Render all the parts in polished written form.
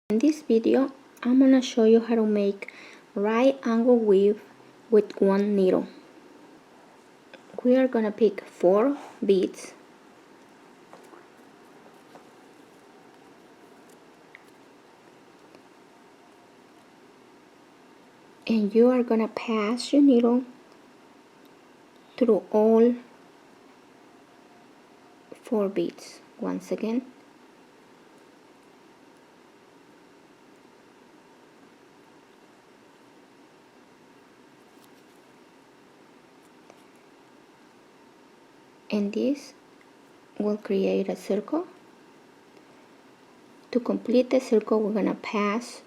In this video, I'm gonna show you how to make right angle weave with one needle. We are gonna pick 4 beads. And you are gonna pass your needle through all 4 beads once again. And this will create a circle. To complete the circle, we're gonna pass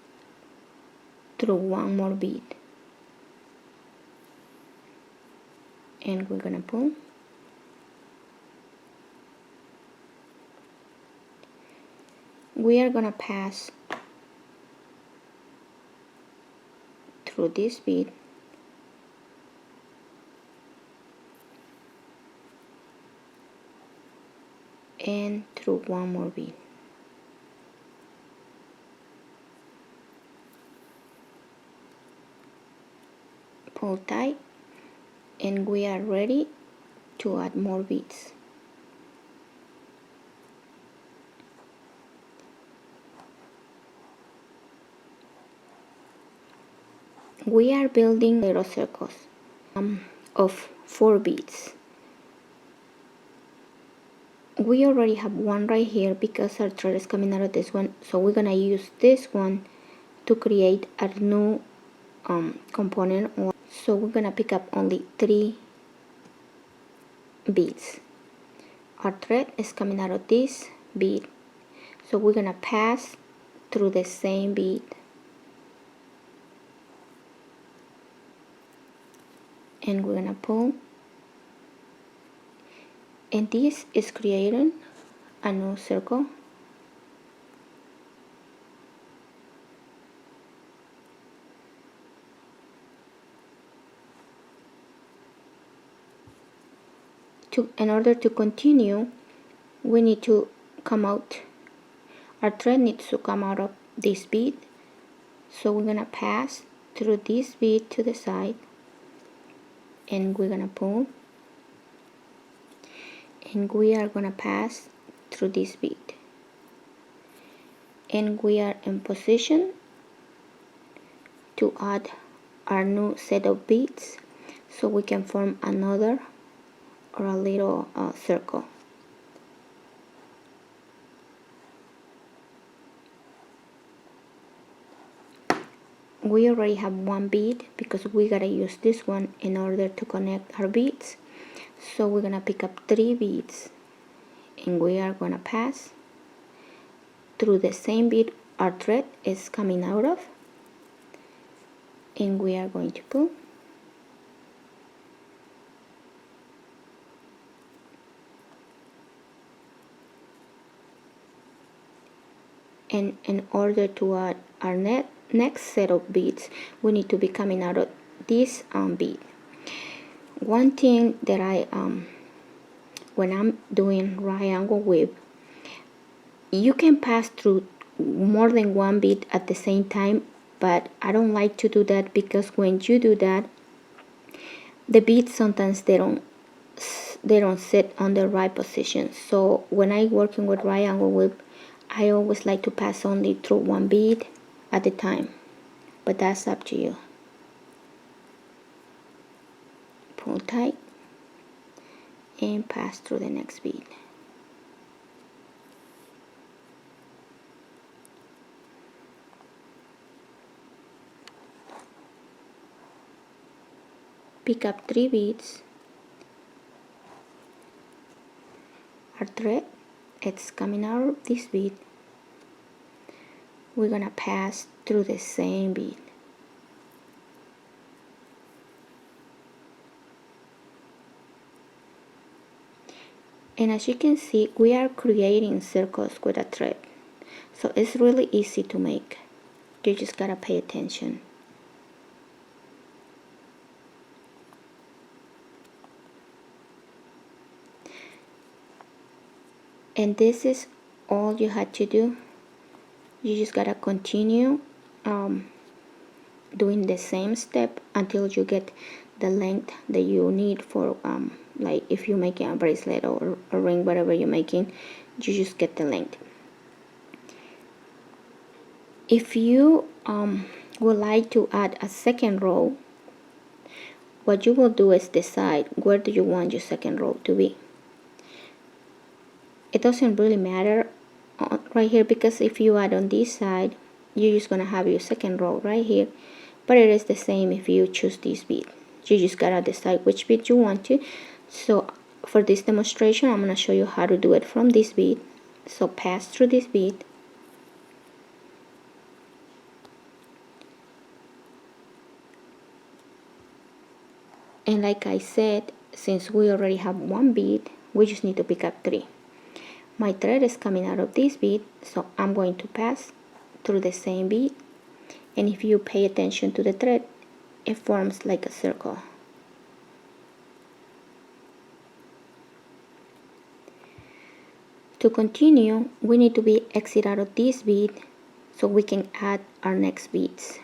through one more bead. And we're gonna pull. We are gonna pass through this bead and through one more bead. Pull tight, and we are ready to add more beads. We are building little circles of 4 beads. We already have one right here because our thread is coming out of this one, so we're gonna use this one to create a new component. So we're gonna pick up only 3 beads. Our thread is coming out of this bead, so we're gonna pass through the same bead and we're gonna pull, and this is creating a new circle. In order to continue, we need to come out, our thread needs to come out of this bead, so we're gonna pass through this bead to the side and we're gonna pull, and we are gonna pass through this bead, and we are in position to add our new set of beads so we can form another or a little circle. We already have one bead because we gotta use this one in order to connect our beads, so we're gonna pick up 3 beads and we are gonna pass through the same bead our thread is coming out of, and we are going to pull, and in order to add our next set of beads, we need to be coming out of this bead. One thing that I when I'm doing right angle weave, you can pass through more than one bead at the same time, but I don't like to do that because when you do that, the beads sometimes they don't sit on the right position. So when I working with right angle weave, I always like to pass only through one bead at a time, but that's up to you. Pull tight and pass through the next bead. Pick up 3 beads. Our thread, it's coming out of this bead. We're gonna pass through the same bead. And as you can see, we are creating circles with a thread, so it's really easy to make. You just gotta pay attention. And this is all you had to do You just gotta continue doing the same step until you get the length that you need for like if you're making a bracelet or a ring, whatever you're making, you just get the length. If you would like to add a second row, what you will do is decide where do you want your second row to be. It doesn't really matter right here, because if you add on this side, you're just gonna have your second row right here, but it is the same if you choose this bead. You just gotta decide which bead you want to. So for this demonstration, I'm gonna show you how to do it from this bead. So pass through this bead, and like I said, since we already have one bead, we just need to pick up 3. My thread is coming out of this bead, so I'm going to pass through the same bead, and if you pay attention to the thread, it forms like a circle. To continue, we need to be exit out of this bead so we can add our next beads.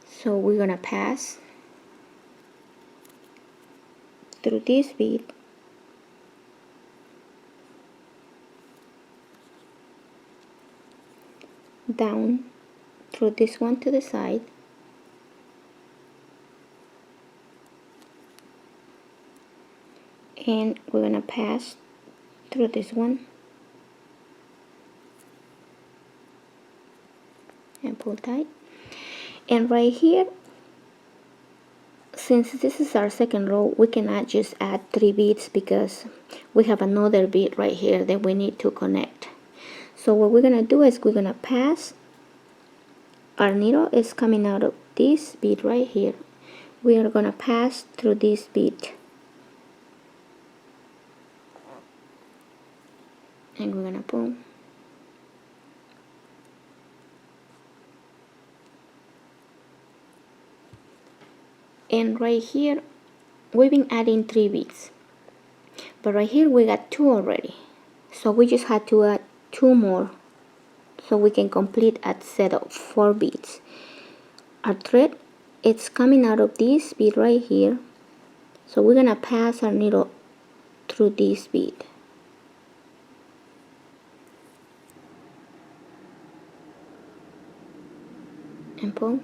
So we're gonna pass through this bead, down through this one to the side, and we're gonna pass through this one and pull tight. And right here, since this is our second row, we cannot just add 3 beads because we have another bead right here that we need to connect. So what we're gonna do is we're gonna pass, our needle is coming out of this bead right here, we are gonna pass through this bead, and we're gonna pull. And right here we've been adding 3 beads, but right here we got 2 already, so we just had to add 2 more so we can complete a set of 4 beads. Our thread, it's coming out of this bead right here, so we're gonna pass our needle through this bead and pull.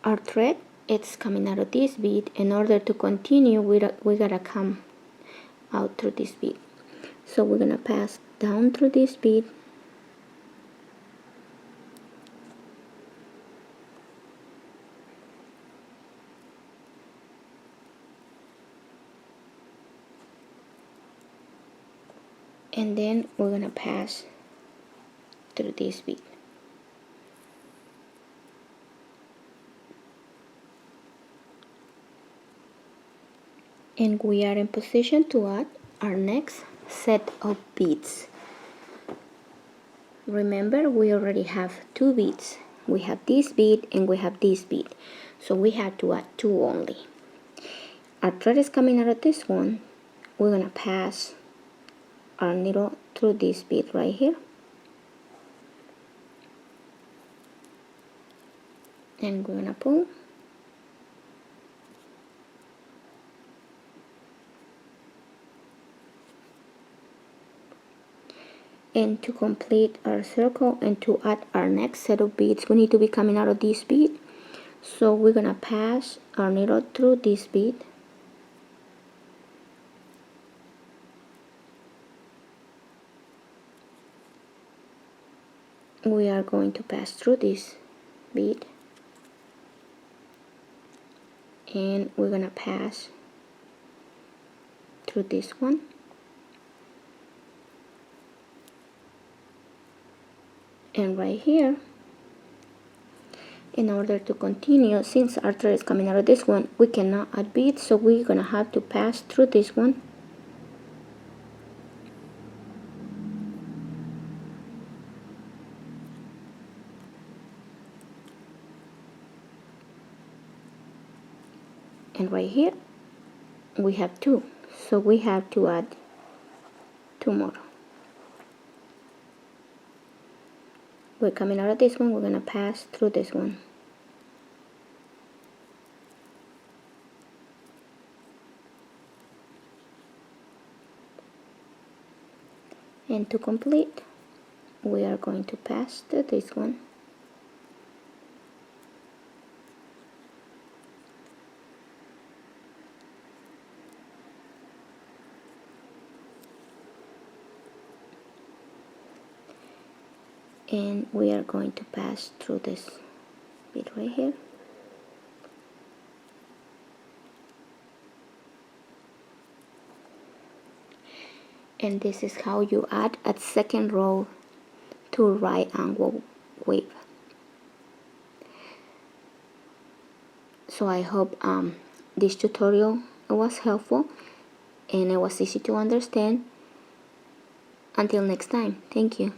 Our thread, it's coming out of this bead. In order to continue, we gotta come out through this bead. So we're gonna pass down through this bead, and then we're gonna pass through this bead. And we are in position to add our next set of beads. Remember, we already have 2 beads. We have this bead and we have this bead, so we have to add 2 only. Our thread is coming out of this one. We're gonna pass our needle through this bead right here, and we're gonna pull. And to complete our circle and to add our next set of beads, we need to be coming out of this bead, so we're gonna pass our needle through this bead, we are going to pass through this bead, and we're gonna pass through this one, and right here, in order to continue, since our thread is coming out of this one, we cannot add beads, so we're gonna have to pass through this one, and right here we have 2, So we have to add 2 more. We're coming out of this one, we're gonna pass through this one. And to complete, we are going to pass through this one. And we are going to pass through this bit right here. And this is how you add a second row to right angle weave. So I hope this tutorial was helpful and it was easy to understand. Until next time, thank you.